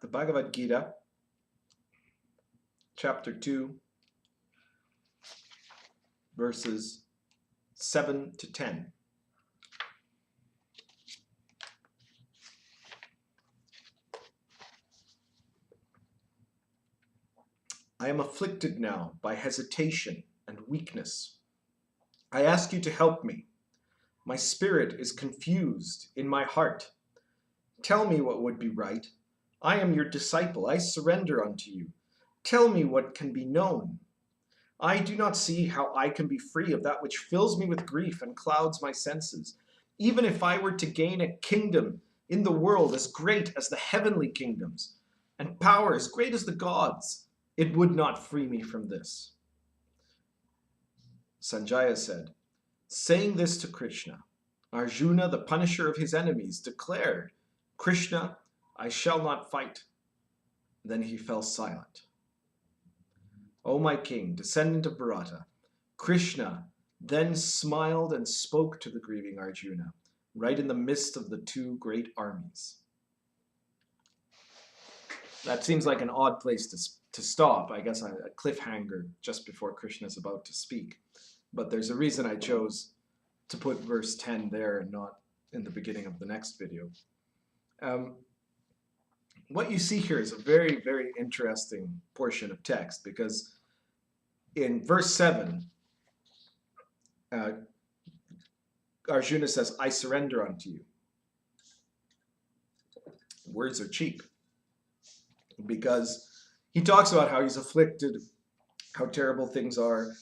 the Bhagavad Gita, chapter 2, verses 7 to 10. I am afflicted now by hesitation and weakness. I ask you to help me. My spirit is confused in my heart. Tell me what would be right. I am your disciple. I surrender unto you. Tell me what can be known. I do not see how I can be free of that which fills me with grief and clouds my senses. Even if I were to gain a kingdom in the world as great as the heavenly kingdoms, and power as great as the gods, it would not free me from this. Sanjaya said, saying this to Krishna, Arjuna, the punisher of his enemies, declared, Krishna, I shall not fight. Then he fell silent. O my king, descendant of Bharata, Krishna then smiled and spoke to the grieving Arjuna, right in the midst of the two great armies. That seems like an odd place to stop. I guess a cliffhanger just before Krishna is about to speak. But there's a reason I chose to put verse 10 there and not in the beginning of the next video. What you see here is a very, very interesting portion of text, because in verse 7, Arjuna says, I surrender unto you. Words are cheap, because he talks about how he's afflicted, how terrible things are.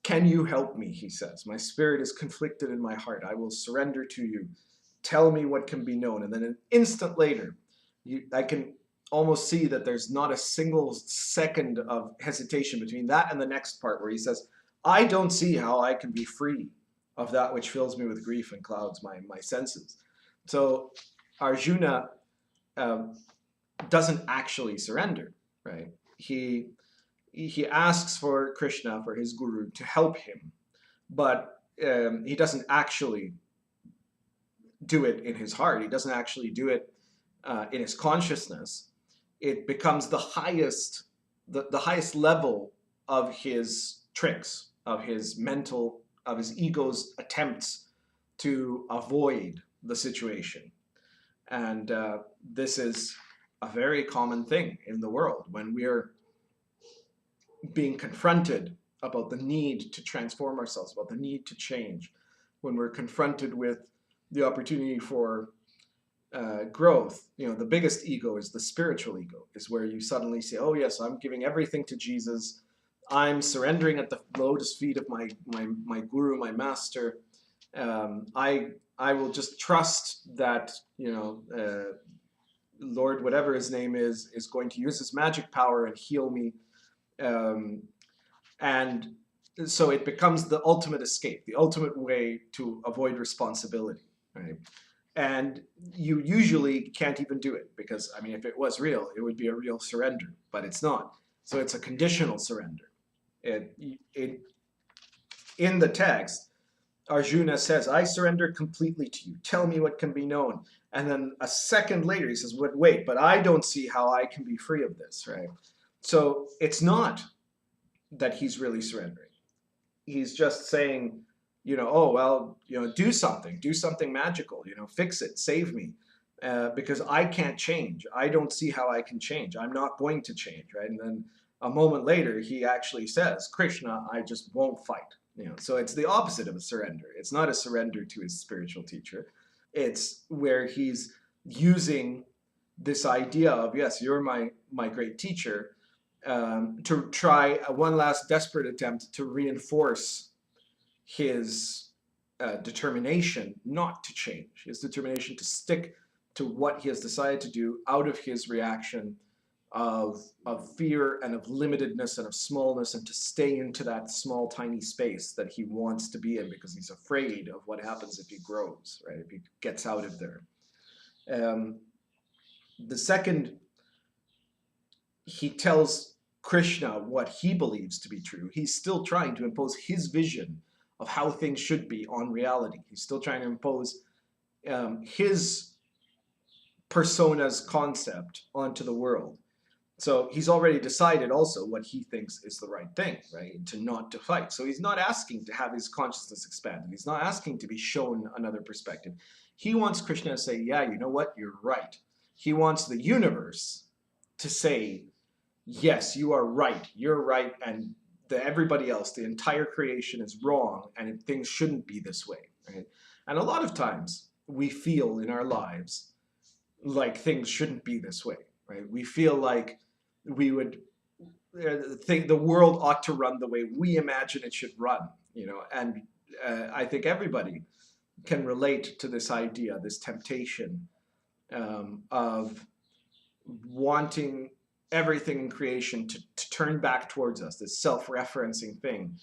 Can you help me, he says. My spirit is conflicted in my heart. I will surrender to you. Tell me what can be known. And then an instant later, I can almost see that there's not a single second of hesitation between that and the next part where he says, I don't see how I can be free of that which fills me with grief and clouds my senses. So Arjuna doesn't actually surrender, right? He asks for Krishna, for his guru, to help him, but he doesn't actually do it in his heart. He doesn't actually do it in his consciousness. It becomes the highest level of his tricks, of his ego's attempts to avoid the situation. And this is a very common thing in the world when we're being confronted about the need to transform ourselves, about the need to change, when we're confronted with the opportunity for growth. The biggest ego is the spiritual ego, is where you suddenly say, oh yes, I'm giving everything to Jesus. I'm surrendering at the lotus feet of my guru, my master. I will just trust that, Lord, whatever his name is going to use his magic power and heal me. And so it becomes the ultimate escape, the ultimate way to avoid responsibility, right? And you usually can't even do it, because, I mean, if it was real, it would be a real surrender, but it's not. So it's a conditional surrender. In the text, Arjuna says, I surrender completely to you. Tell me what can be known. And then a second later, he says, wait, but I don't see how I can be free of this, right? So it's not that he's really surrendering. He's just saying, do something magical, fix it, save me, because I can't change. I don't see how I can change. I'm not going to change, right? And then a moment later, he actually says, Krishna, I just won't fight. So it's the opposite of a surrender. It's not a surrender to his spiritual teacher. It's where he's using this idea of, yes, you're my great teacher, to try one last desperate attempt to reinforce his determination not to change, his determination to stick to what he has decided to do out of his reaction of fear and of limitedness and of smallness, and to stay into that small, tiny space that he wants to be in, because he's afraid of what happens if he grows, right? If he gets out of there. The second, he tells Krishna what he believes to be true, he's still trying to impose his vision of how things should be on reality. He's still trying to impose his persona's concept onto the world. So he's already decided also what he thinks is the right thing, right? To fight. So he's not asking to have his consciousness expanded. He's not asking to be shown another perspective. He wants Krishna to say, yeah, you know what? You're right. He wants the universe to say, yes, you are right. You're right. And everybody else, the entire creation is wrong. And things shouldn't be this way, right? And a lot of times we feel in our lives like things shouldn't be this way, right? We feel like we would think the world ought to run the way we imagine it should run, and I think everybody can relate to this idea, this temptation of wanting everything in creation to turn back towards us, this self-referencing thing,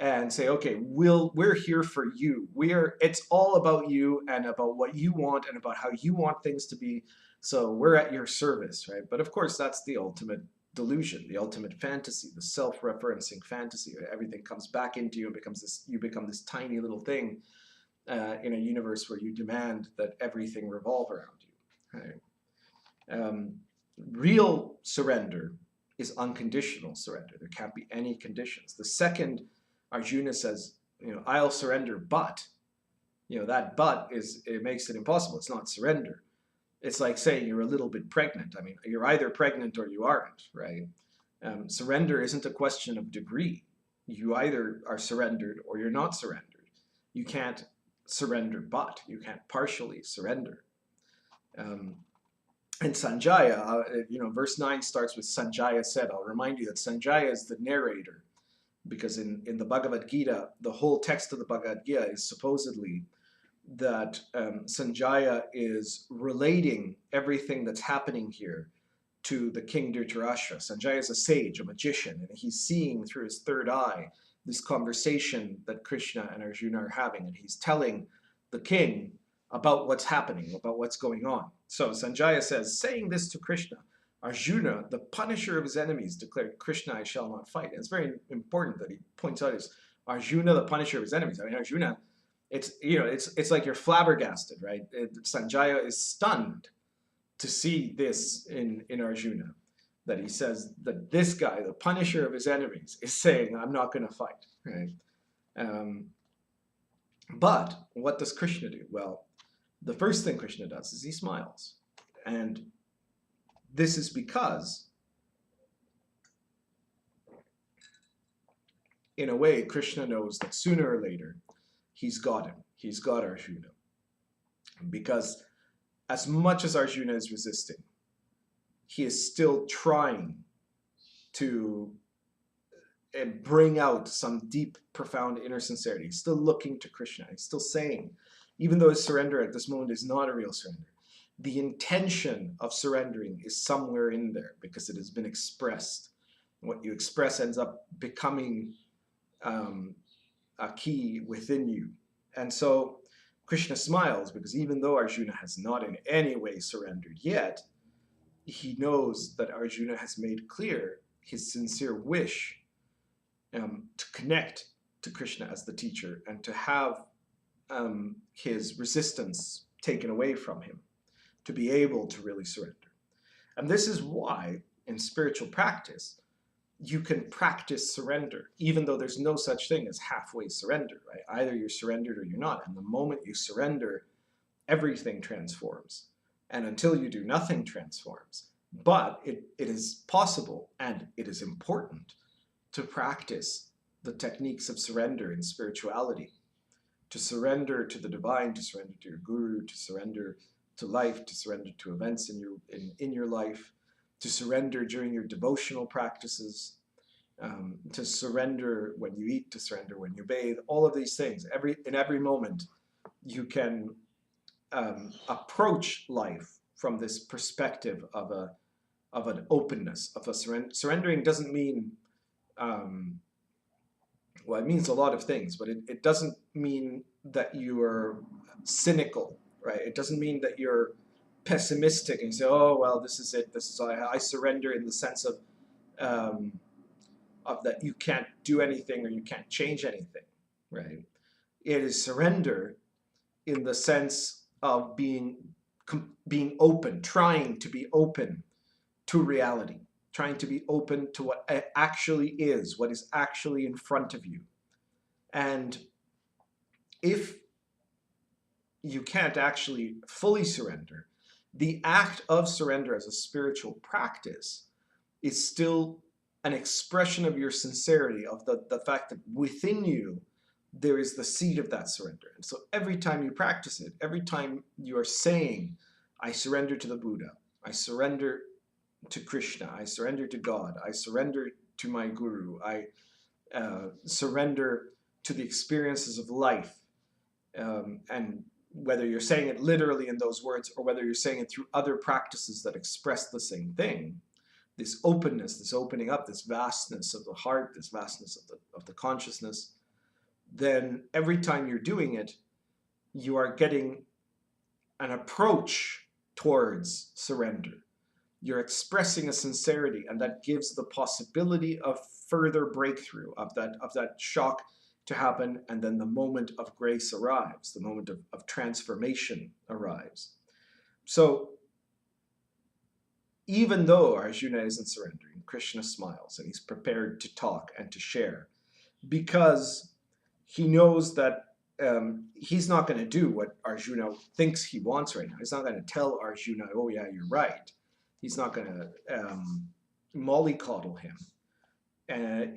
and say, okay, we're here for you. It's all about you and about what you want and about how you want things to be. So we're at your service, right? But of course, that's the ultimate delusion, the ultimate fantasy, the self-referencing fantasy. Everything comes back into you and you become this tiny little thing in a universe where you demand that everything revolve around you, right? Real surrender is unconditional surrender. There can't be any conditions. The second Arjuna says, I'll surrender, but, that but it makes it impossible. It's not surrender. It's like saying you're a little bit pregnant. I mean, you're either pregnant or you aren't, right? Surrender isn't a question of degree. You either are surrendered or you're not surrendered. You can't surrender, but you can't partially surrender. And Sanjaya, verse 9 starts with Sanjaya said. I'll remind you that Sanjaya is the narrator, because in the Bhagavad Gita, the whole text of the Bhagavad Gita is supposedly that Sanjaya is relating everything that's happening here to the king Dhritarashtra. Sanjaya is a sage, a magician, and he's seeing through his third eye this conversation that Krishna and Arjuna are having, and he's telling the king about what's happening, about what's going on. So Sanjaya says, saying this to Krishna, Arjuna, the punisher of his enemies, declared, Krishna, I shall not fight. And it's very important that he points out is Arjuna, the punisher of his enemies. I mean, Arjuna, it's like you're flabbergasted, right? Sanjaya is stunned to see this in Arjuna, that he says that this guy, the punisher of his enemies, is saying, I'm not going to fight, right? But what does Krishna do? Well, the first thing Krishna does is he smiles. And this is because, in a way, Krishna knows that sooner or later, he's got him. He's got Arjuna. Because as much as Arjuna is resisting, he is still trying to bring out some deep, profound inner sincerity. He's still looking to Krishna. He's still saying, even though his surrender at this moment is not a real surrender, the intention of surrendering is somewhere in there because it has been expressed. What you express ends up becoming a key within you. And so Krishna smiles because even though Arjuna has not in any way surrendered yet, he knows that Arjuna has made clear his sincere wish to connect to Krishna as the teacher and to have his resistance taken away from him, to be able to really surrender. And this is why in spiritual practice, you can practice surrender, even though there's no such thing as halfway surrender, right? Either you're surrendered or you're not. And the moment you surrender, everything transforms. And until you do, nothing transforms. But it is possible and it is important to practice the techniques of surrender in spirituality, to surrender to the divine, to surrender to your guru, to surrender to life, to surrender to events in your life, to surrender during your devotional practices, to surrender when you eat, to surrender when you bathe, all of these things. In every moment, you can approach life from this perspective of an openness, of a surrendering doesn't mean, well, it means a lot of things, but it doesn't mean that you are cynical, right? It doesn't mean that you're pessimistic and say, oh, well, this is it. This is I surrender in the sense of that you can't do anything or you can't change anything, right? It is surrender in the sense of being being open, trying to be open to reality, trying to be open to what actually is, what is actually in front of you. And if you can't actually fully surrender, the act of surrender as a spiritual practice is still an expression of your sincerity, of the fact that within you there is the seed of that surrender. And so every time you practice it, every time you are saying, I surrender to the Buddha, I surrender to Krishna, I surrender to God, I surrender to my guru, I surrender to the experiences of life, and whether you're saying it literally in those words or whether you're saying it through other practices that express the same thing, this openness, this opening up, this vastness of the heart, this vastness of the consciousness, then every time you're doing it, you are getting an approach towards surrender. You're expressing a sincerity, and that gives the possibility of further breakthrough, of that shock to happen, and then the moment of grace arrives, the moment of transformation arrives. So even though Arjuna isn't surrendering, Krishna smiles and he's prepared to talk and to share, because he knows that he's not going to do what Arjuna thinks he wants right now. He's not going to tell Arjuna, oh yeah, you're right. He's not going to mollycoddle him.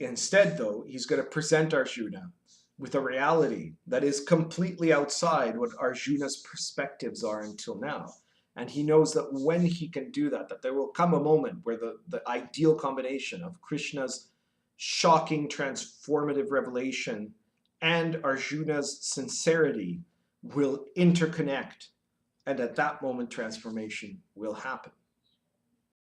Instead, though, he's going to present Arjuna with a reality that is completely outside what Arjuna's perspectives are until now. And he knows that when he can do that, that there will come a moment where the ideal combination of Krishna's shocking, transformative revelation and Arjuna's sincerity will interconnect. And at that moment, transformation will happen.